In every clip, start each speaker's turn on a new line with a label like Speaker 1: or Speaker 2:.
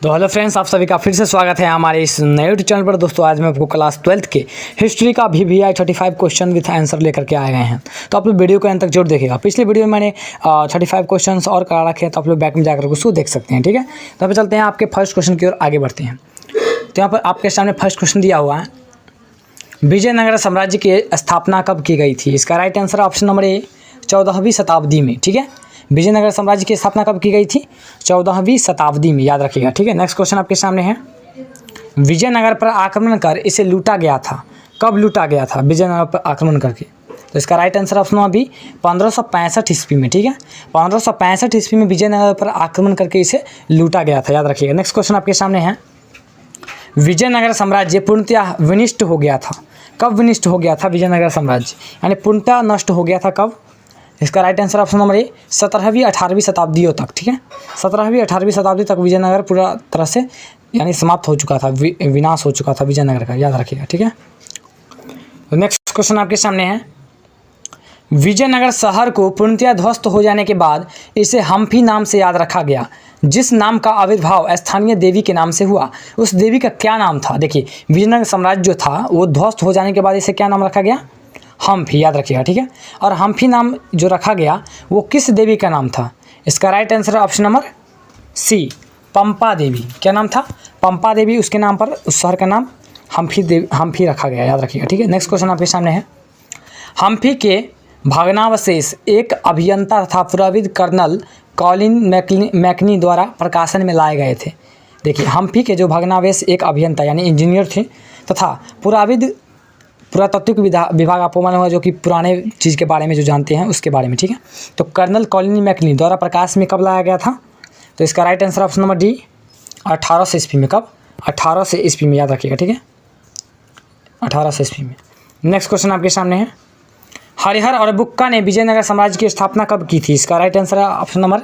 Speaker 1: तो hello friends, आप सभी का फिर से स्वागत है हमारे इस नए यूट्यूब चैनल पर। दोस्तों आज मैं आपको क्लास 12th के हिस्ट्री का VVI 35 क्वेश्चन विथ आंसर लेकर के आए गए हैं। तो आप लोग वीडियो को अंत तक जरूर देखिएगा। पिछले वीडियो में मैंने 35 क्वेश्चन और करा रखे हैं, तो आप लोग बैक में जाकर उसको देख सकते हैं। ठीक है, तो अब चलते हैं आपके फर्स्ट क्वेश्चन की ओर आगे बढ़ते हैं। तो यहाँ पर आपके सामने फर्स्ट क्वेश्चन दिया हुआ है, विजयनगर साम्राज्य की स्थापना कब की गई थी? इसका right answer option number A 14वीं शताब्दी में। ठीक है, विजयनगर साम्राज्य की स्थापना कब की गई थी? 14वीं शताब्दी में, याद रखिएगा। ठीक है, नेक्स्ट क्वेश्चन आपके सामने है, विजयनगर पर आक्रमण कर इसे लूटा गया था। कब लूटा गया था विजयनगर पर आक्रमण करके? तो इसका right answer option number B 1565 ईस्वी में। ठीक है, 1565 ईस्वी में विजयनगर पर आक्रमण करके इसे लूटा गया था, याद रखिएगा। नेक्स्ट क्वेश्चन आपके सामने है, विजयनगर साम्राज्य पूर्णतः विनिष्ट हो गया था। कब विनिष्ट हो गया था विजयनगर साम्राज्य, यानी पूर्णतः नष्ट हो गया था कब? इसका right answer option number A 17वीं 18वीं शताब्दियों तक। ठीक है, 17वीं 18वीं शताब्दी तक विजयनगर पूरा तरह से यानी समाप्त हो चुका था, विनाश हो चुका था विजयनगर का, याद रखिएगा। ठीक है, तो नेक्स्ट क्वेश्चन आपके सामने है, विजयनगर शहर को पूर्णतः ध्वस्त हो जाने के बाद इसे हम्फी नाम से याद रखा गया। जिस नाम का आविर्भाव स्थानीय देवी के नाम से हुआ, उस देवी का क्या नाम था? देखिए, विजयनगर साम्राज्य जो था वो ध्वस्त हो जाने के बाद इसे क्या नाम रखा गया? हम्फी, याद रखिएगा। ठीक है, और हम्फी नाम जो रखा गया वो किस देवी का नाम था? इसका right answer option number C Pampa Devi. क्या नाम था? पंपा देवी, उसके नाम पर उस शहर का नाम हम्फी रखा गया, याद रखिएगा। ठीक है, नेक्स्ट क्वेश्चन आपके सामने है, हम्फी के भग्नावशेष एक अभियंता तथा पुराविद कर्नल कॉलिन मैकनी द्वारा प्रकाशन में लाए गए थे। देखिए, हम्फी के जो भग्नावशेष एक अभियंता यानी इंजीनियर थे तथा पुरातत्विक विभाग, आपको मालूम होगा, जो कि पुराने चीज़ के बारे में जो जानते हैं उसके बारे में। ठीक है, तो कर्नल कॉलिन मैकनी द्वारा प्रकाश में कब लाया गया था? तो इसका right answer option number D 1800 ईस्वी में। कब? 1800 ईस्वी में, याद रखिएगा। ठीक है, 1800 ईस्वी में। नेक्स्ट क्वेश्चन आपके सामने है, हरिहर और बुक्का ने विजयनगर साम्राज्य की स्थापना कब की थी? इसका राइट आंसर है ऑप्शन नंबर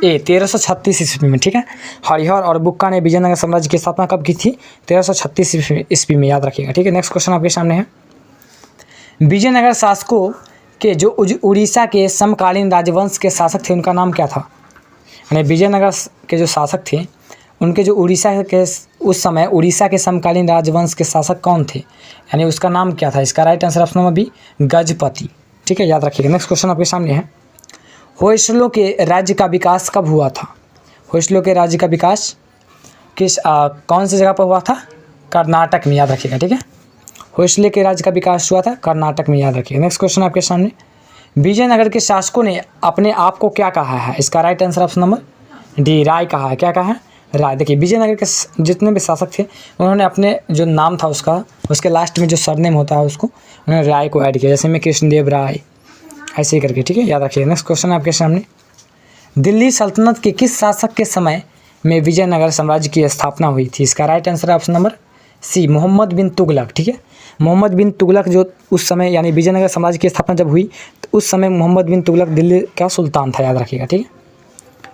Speaker 1: ए 1336 ईस्वी में। ठीक है, हरिहर और बुक्का ने विजयनगर साम्राज्य की स्थापना कब की थी? 1336 ईस्वी में, याद रखिएगा। ठीक है, नेक्स्ट क्वेश्चन आपके सामने है, विजयनगर शासकों के जो उड़ीसा के समकालीन राजवंश के शासक थे उनका नाम क्या था? यानी विजयनगर के जो शासक थे उनके जो उड़ीसा के उस समय उड़ीसा के समकालीन राजवंश के शासक कौन थे, यानी उसका नाम क्या था? इसका right answer option number B Gajapati. ठीक है, याद रखिएगा। नेक्स्ट क्वेश्चन आपके सामने है, होयसलों के राज्य का विकास कब हुआ था? होयसलों के राज्य का विकास किस कौन सी जगह पर हुआ था? कर्नाटक में, याद रखिएगा। ठीक है, होयसले के राज्य का विकास हुआ था कर्नाटक में, याद रखिएगा। नेक्स्ट क्वेश्चन आपके सामने, विजयनगर के शासकों ने अपने आप को क्या कहा है? इसका right answer option number D राय कहा है। क्या कहा है? राय। देखिए, विजयनगर के जितने भी शासक थे उन्होंने अपने जो नाम था उसके लास्ट में जो सरनेम होता है उसको उन्होंने राय को ऐड किया, जैसे में कृष्णदेव राय, ऐसे ही करके। ठीक है, याद रखिए। नेक्स्ट क्वेश्चन आपके सामने, दिल्ली सल्तनत के किस शासक के समय में विजयनगर साम्राज्य की स्थापना हुई थी? इसका right answer option number C Mohammed bin Tughlaq. ठीक है, मोहम्मद बिन तुगलक जो उस समय यानी विजयनगर साम्राज्य की स्थापना जब हुई तो उस समय मोहम्मद बिन तुगलक दिल्ली का सुल्तान था, याद रखिएगा। ठीक है,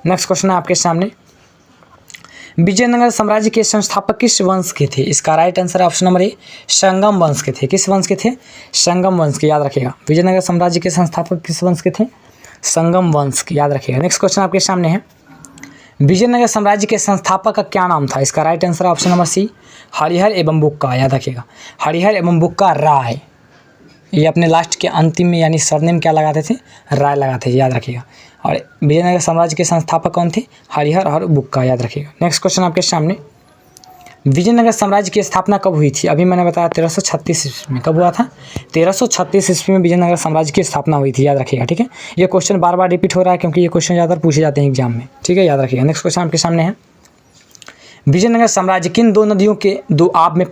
Speaker 1: नेक्स्ट क्वेश्चन है आपके सामने, विजयनगर साम्राज्य के संस्थापक किस वंश के थे? इसका right answer option number A Sangama वंश के थे। किस वंश के थे? संगम वंश के, याद रखिएगा। विजयनगर साम्राज्य के संस्थापक किस वंश के थे? संगम वंश के, याद रखिएगा। नेक्स्ट क्वेश्चन आपके सामने है, विजयनगर साम्राज्य के संस्थापक का क्या नाम था? इसका right answer option number C Harihar एवं बुक्का, याद रखिएगा। हरिहर एवं बुक्का राय, ये अपने लास्ट के अंतिम में यानी सरनेम क्या लगाते थे? राय लगाते थे, याद रखिएगा। और विजयनगर साम्राज्य के संस्थापक कौन थे? हरिहर और बुक्का, याद रखिएगा। नेक्स्ट क्वेश्चन आपके सामने, विजयनगर साम्राज्य की स्थापना कब हुई थी? अभी मैंने बताया 1336 ईस्वी में। कब हुआ था? 1336 ईस्वी में विजयनगर साम्राज्य की स्थापना हुई थी, याद रखिएगा। ठीक है, ये क्वेश्चन बार बार रिपीट हो रहा है क्योंकि ये क्वेश्चन ज़्यादातर पूछे जाते हैं एग्जाम में। ठीक है, याद रखिएगा। नेक्स्ट क्वेश्चन आपके सामने है, विजयनगर साम्राज्य किन दो नदियों के दो आब में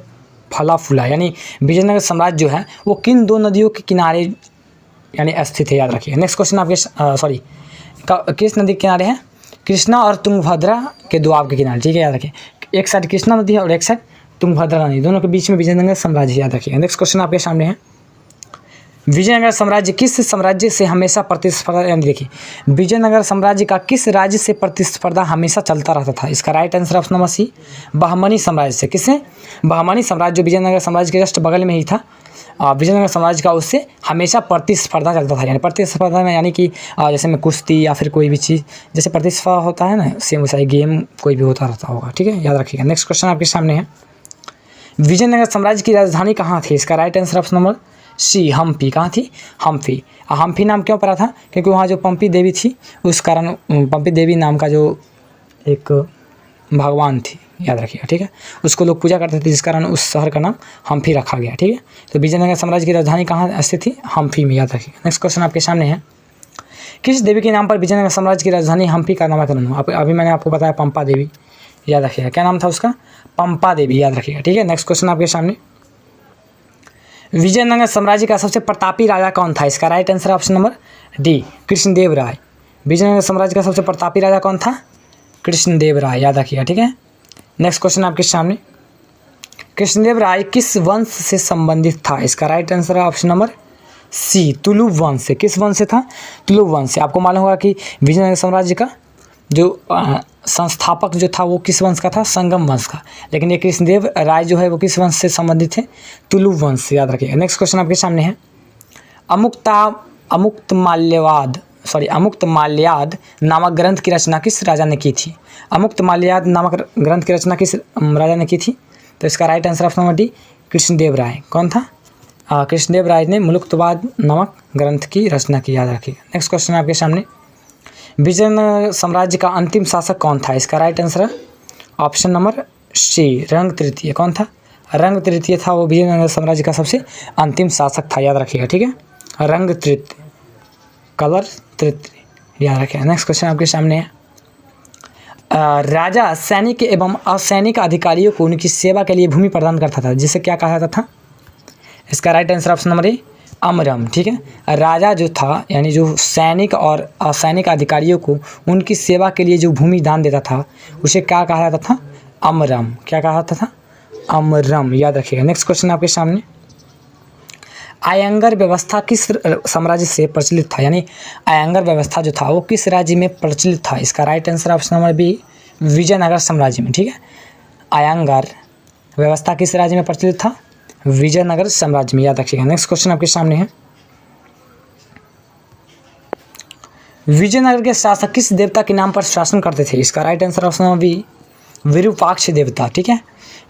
Speaker 1: फला फूला, यानी विजयनगर साम्राज्य जो है वो किन दो नदियों के किनारे यानी स्थित है, याद रखिएगा। नेक्स्ट क्वेश्चन आपके किस नदी के किनारे हैं? कृष्णा और तुंगभद्रा के दोआब के किनारे। ठीक है, याद रखिए। एक साइड कृष्णा नदी है और एक साइड तुंगभद्रा नदी, दोनों के बीच में विजयनगर साम्राज्य, याद रखिएगा। नेक्स्ट क्वेश्चन आपके सामने है, विजयनगर साम्राज्य किस साम्राज्य से हमेशा प्रतिस्पर्धा, यानी देखिए विजयनगर साम्राज्य का किस राज्य से प्रतिस्पर्धा हमेशा चलता रहता था? इसका right answer option number C, Bahmani साम्राज्य से। किससे? बहमनी साम्राज्य जो विजयनगर साम्राज्य के जस्ट बगल में ही था, विजयनगर साम्राज्य का उससे हमेशा प्रतिस्पर्धा चलता था। यानी प्रतिस्पर्धा में यानी कि जैसे में कुश्ती या फिर कोई भी चीज़ जैसे प्रतिस्पर्धा होता है ना, सेम वैसा ही गेम कोई भी होता रहता होगा। ठीक है, याद रखिएगा। नेक्स्ट क्वेश्चन आपके सामने है, विजयनगर साम्राज्य की राजधानी कहाँ थी? इसका right answer option number C, Hampi. कहाँ थी? हम्पी। हम्पी नाम क्यों पड़ा था? क्योंकि वहाँ जो पंपी देवी थी उस कारण पंपी देवी नाम का जो एक भगवान थी, याद रखिएगा। ठीक है, उसको लोग पूजा करते थे, जिस कारण उस शहर का नाम हम्पी रखा गया। ठीक है, तो विजयनगर साम्राज्य की राजधानी कहाँ स्थित थी? हम्पी में, याद रखिएगा। नेक्स्ट क्वेश्चन आपके सामने है, किस देवी के नाम पर विजयनगर साम्राज्य की राजधानी हम्पी का नामकरण हुआ? अभी मैंने आपको बताया पंपा देवी, याद रखिएगा। क्या नाम था उसका? पंपा देवी, याद रखिएगा। ठीक है, नेक्स्ट क्वेश्चन आपके सामने, विजयनगर साम्राज्य का सबसे प्रतापी राजा कौन था? इसका right answer option number D, Krishnadeva Raya. Vijayanagara साम्राज्य का सबसे प्रतापी राजा कौन था? कृष्णदेव राय, याद रखिएगा। ठीक है, नेक्स्ट क्वेश्चन आपके सामने, कृष्णदेव राय किस वंश से संबंधित था? इसका राइट आंसर है ऑप्शन नंबर सी, तुलुप वंश से। किस वंश से था? तुलुप वंश से। आपको मालूम होगा कि विजयनगर साम्राज्य का जो संस्थापक जो था वो किस वंश का था? संगम वंश का। लेकिन ये कृष्णदेव राय जो है वो किस वंश से संबंधित है? तुलुप वंश से, याद रखिएगा। नेक्स्ट क्वेश्चन आपके सामने है, अमुक्तमाल्याद नामक ग्रंथ की रचना किस राजा ने की थी? अमुक्तमाल्याद नामक ग्रंथ की रचना किस राजा ने की थी? तो इसका right answer option number D, Krishnadeva Raya. कौन था? कृष्णदेव राय ने मुल्कतवाद नामक ग्रंथ की रचना की, याद रखिएगा। नेक्स्ट क्वेश्चन आपके सामने, विजयनगर साम्राज्य का अंतिम शासक कौन था? इसका राइट आंसर है ऑप्शन नंबर सी, रंग तृतीय। कौन था? रंग तृतीय था वो विजयनगर साम्राज्य का सबसे अंतिम शासक था, याद रखिएगा। ठीक है, रंग तृतीय, कलर तृतीय, याद रखिएगा। नेक्स्ट क्वेश्चन आपके सामने है, राजा सैनिक एवं असैनिक अधिकारियों को उनकी सेवा के लिए भूमि प्रदान करता था, जिसे क्या कहा जाता था? इसका right answer option number A, Amaram. ठीक है, राजा जो था यानी जो सैनिक और असैनिक अधिकारियों को उनकी सेवा के लिए जो भूमि दान देता था उसे क्या कहा जाता था? अमरम। क्या कहा जाता था? अमरम, याद रखिएगा। नेक्स्ट क्वेश्चन आपके सामने, आयंगर व्यवस्था किस साम्राज्य से प्रचलित था? यानी आयंगर व्यवस्था जो था वो किस राज्य में प्रचलित था? इसका right answer option number B, Vijayanagara साम्राज्य में। ठीक है, आयंगर व्यवस्था किस राज्य में प्रचलित था? विजयनगर साम्राज्य में, याद रखिएगा। नेक्स्ट क्वेश्चन आपके सामने है, विजयनगर के शासक किस देवता के नाम पर शासन करते थे? इसका right answer option number B, Virupaksha देवता। ठीक है,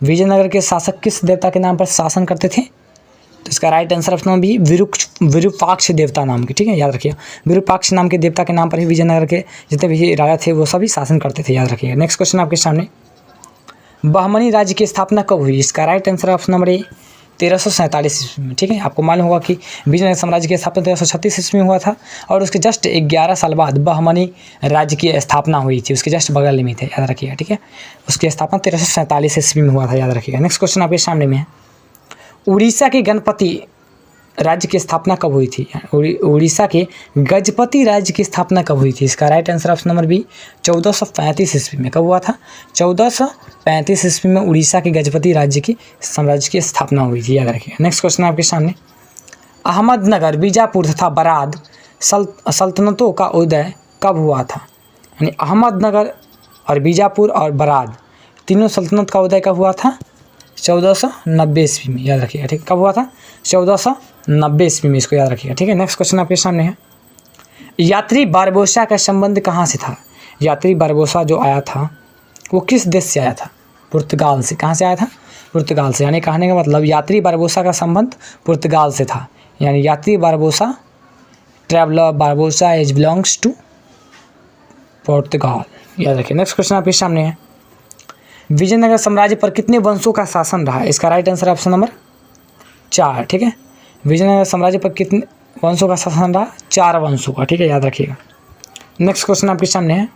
Speaker 1: विजयनगर के शासक किस देवता के नाम पर शासन करते थे? तो इसका right answer option number B, Virupaksha देवता नाम के। ठीक है, याद रखिएगा। विरूपाक्ष नाम के देवता के नाम पर ही विजयनगर के जितने भी राजा थे वो सभी शासन करते थे, याद रखिएगा। नेक्स्ट क्वेश्चन आपके सामने, बहमनी राज्य की स्थापना कब हुई? इसका राइट आंसर ऑप्शन नंबर ए, 1347 ईस्वी में। ठीक है, आपको मालूम होगा कि विजयनगर साम्राज्य की स्थापना 1336 ईस्वी में हुआ था और उसके जस्ट 11 साल बाद बहमनी राज्य की स्थापना हुई थी, उसके जस्ट बगल में थे, याद रखिएगा। ठीक है, उसकी स्थापना 1347 ईस्वी में हुआ था, याद रखिएगा। नेक्स्ट क्वेश्चन आपके सामने में है, उड़ीसा के गणपति राज्य की स्थापना कब हुई थी? उड़ीसा के गजपति राज्य की स्थापना कब हुई थी? इसका right answer option number B, 1435 ईस्वी में। कब हुआ था? 1435 ईस्वी में उड़ीसा के गजपति राज्य की साम्राज्य की स्थापना हुई थी, याद रखिएगा। नेक्स्ट क्वेश्चन आपके सामने, अहमदनगर, बीजापुर तथा बराद सल्तनतों का उदय कब हुआ था? यानी अहमदनगर और बीजापुर और बराद तीनों सल्तनत का उदय कब हुआ था? 1490 ईस्वी में, याद रखिएगा। ठीक, कब हुआ था? 1490 ईस्वी में, इसको याद रखिएगा। ठीक है, नेक्स्ट क्वेश्चन आपके सामने है, यात्री बारबोसा का संबंध कहाँ से था? यात्री बारबोसा जो आया था वो किस देश से आया था? पुर्तगाल से। कहाँ से आया था? पुर्तगाल से। यानी कहने का मतलब यात्री बारबोसा का संबंध पुर्तगाल से था। यानी यात्री Barbosa, traveller Barbosa is belongs to पुर्तगाल, याद रखिए। नेक्स्ट क्वेश्चन आपके सामने है, विजयनगर साम्राज्य पर कितने वंशों का शासन रहा? इसका राइट आंसर ऑप्शन नंबर 4। ठीक है, विजयनगर साम्राज्य पर कितने वंशों का शासन रहा? 4 वंशों का। ठीक है, याद रखिएगा। नेक्स्ट क्वेश्चन आपके सामने है,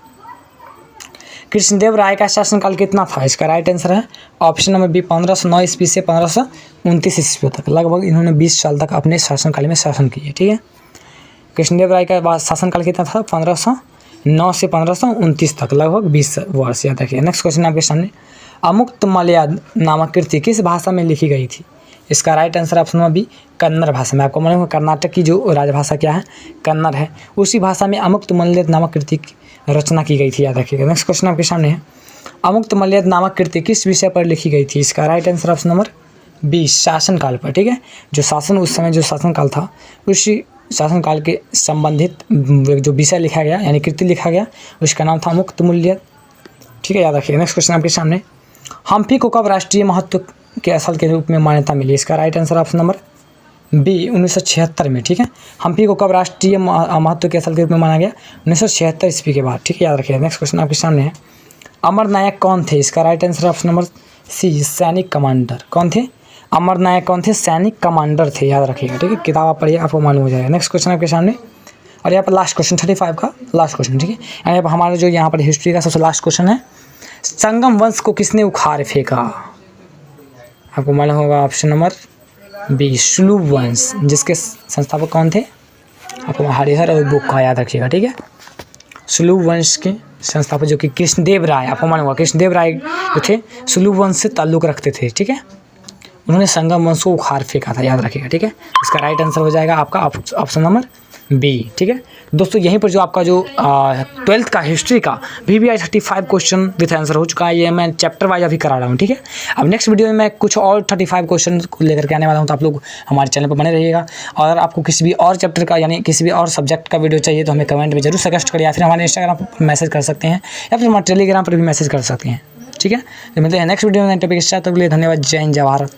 Speaker 1: कृष्णदेव राय का शासनकाल कितना था? इसका राइट आंसर है ऑप्शन नंबर बी, 1509 ईस्वी से 1529 ईस्वी तक। लगभग इन्होंने 20 साल तक अपने शासनकाल में शासन किए। ठीक है, कृष्णदेव राय का शासनकाल कितना था? 1509 से 1529 तक, लगभग 20 वर्ष, याद रखिए। नेक्स्ट क्वेश्चन आपके सामने, अमुक्तमाल्याद नामक कृति किस भाषा में लिखी गई थी? इसका right answer option number B Kannada भाषा में। आपको मालूम है कर्नाटक की जो राजभाषा क्या है, कन्नड़ है। उसी भाषा में अमुक्तमाल्यद नामक कृति की रचना की गई थी, याद रखिएगा। नेक्स्ट क्वेश्चन आपके सामने है, अमुक्तमाल्यद नामक कृति किस विषय पर लिखी गई थी? इसका right answer option number B शासनकाल पर। ठीक है, जो शासन उस समय जो शासनकाल था, उसी शासनकाल के संबंधित जो विषय लिखा गया यानी कृति लिखा गया उसका नाम था अमुक्तमाल्यद। ठीक है, याद रखिएगा। नेक्स्ट क्वेश्चन आपके सामने, हम्पी को कब राष्ट्रीय महत्व के स्थल के रूप में मान्यता मिली? इसका right answer option number B 1976 में। ठीक है, हम्पी को कब राष्ट्रीय महत्व के स्थल के रूप में माना गया? 1976 ईस्वी के बाद। ठीक है, याद रखिएगा। नेक्स्ट क्वेश्चन आपके सामने है, अमर नायक कौन थे? इसका right answer option number C सैनिक कमांडर। कौन थे? अमर नायक कौन थे? सैनिक कमांडर थे, याद रखिएगा। ठीक है, किताब आप पढ़िए आपको मालूम हो जाएगा। नेक्स्ट क्वेश्चन आपके सामने, और यहाँ पर लास्ट क्वेश्चन 35 का लास्ट क्वेश्चन। ठीक है, यानी अब हमारा जो यहाँ पर हिस्ट्री का सबसे लास्ट क्वेश्चन है, संगम वंश को किसने उखाड़ फेंका? आपको मालूम होगा ऑप्शन नंबर बी सुलभ वंश, जिसके संस्थापक कौन थे? आपको हरिहर और बुक्का, याद रखिएगा। ठीक है, सुलभ वंश के संस्थापक जो कि कृष्णदेव राय, आपको मालूम होगा कृष्णदेव राय जो थे सुलभ वंश से ताल्लुक़ रखते थे। ठीक है, उन्होंने संगम वंश को उखाड़ फेंका था, याद रखिएगा। ठीक है, इसका राइट आंसर हो जाएगा आपका ऑप्शन नंबर बी। ठीक है दोस्तों, यहीं पर जो आपका जो 12th का हिस्ट्री का VVI 35 क्वेश्चन विथ आंसर हो चुका है। ये मैं चैप्टर वाइज अभी करा रहा हूँ। ठीक है, अब नेक्स्ट वीडियो में मैं कुछ और 35 क्वेश्चन को लेकर के आने वाला हूँ, तो आप लोग हमारे चैनल पर बने रहिएगा। और अगर आपको किसी भी और चैप्टर का यानी किसी भी और सब्जेक्ट का वीडियो चाहिए तो हमें कमेंट में जरूर सजेस्ट करिए, या फिर हमारे इंस्टाग्राम पर मैसेज कर सकते हैं, या फिर हमारे टेलीग्राम पर भी मैसेज कर सकते हैं। ठीक है, तो मिलते हैं नेक्स्ट वीडियो में टॉपिक के साथ। तब के लिए धन्यवाद। जय हिंद, जय भारत।